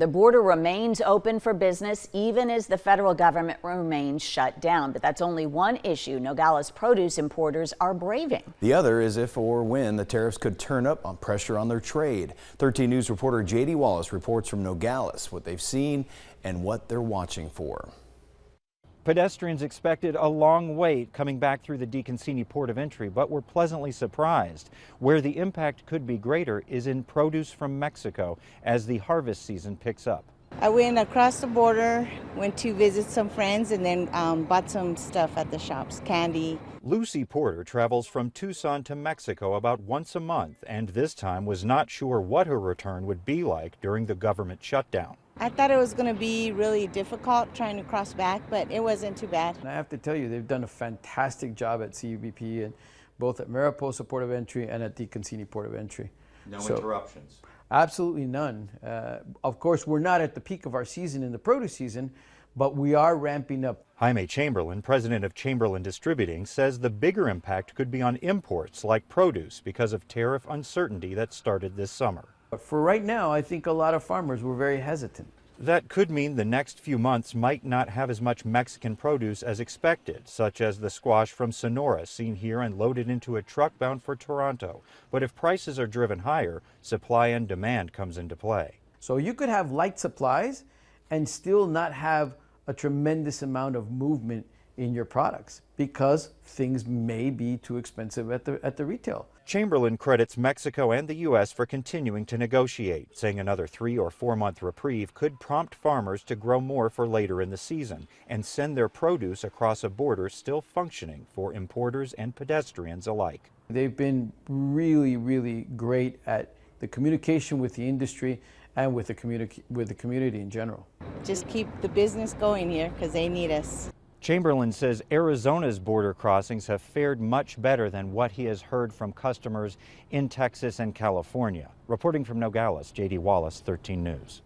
The border remains open for business even as the federal government remains shut down. But that's only one issue Nogales produce importers are braving. The other is if or when the tariffs could turn up on pressure on their trade. 13 News reporter J.D. Wallace reports from Nogales what they've seen and what they're watching for. Pedestrians expected a long wait coming back through the DeConcini port of entry, but were pleasantly surprised. Where the impact could be greater is in produce from Mexico as the harvest season picks up. I went across the border, went to visit some friends, and then bought some stuff at the shops, candy. Lucy Porter travels from Tucson to Mexico about once a month, and this time was not sure what her return would be like during the government shutdown. I thought it was going to be really difficult trying to cross back, but it wasn't too bad. And I have to tell you, they've done a fantastic job at CBP, and both at Mariposa Port of Entry and at DeConcini Port of Entry. No interruptions? Absolutely none. Of course, we're not at the peak of our season in the produce season, but we are ramping up. Jaime Chamberlain, president of Chamberlain Distributing, says the bigger impact could be on imports like produce because of tariff uncertainty that started this summer. But for right now, I think a lot of farmers were very hesitant. That could mean the next few months might not have as much Mexican produce as expected, such as the squash from Sonora seen here and loaded into a truck bound for Toronto. But if prices are driven higher, supply and demand comes into play. So you could have light supplies and still not have a tremendous amount of movement in your products because things may be too expensive at the retail. Chamberlain credits Mexico and the U.S. for continuing to negotiate, saying another 3 or 4 month reprieve could prompt farmers to grow more for later in the season and send their produce across a border still functioning for importers and pedestrians alike. They've been really, really great at the communication with the industry and with the community in general. Just keep the business going here because they need us. Chamberlain says Arizona's border crossings have fared much better than what he has heard from customers in Texas and California. Reporting from Nogales, J.D. Wallace, 13 News.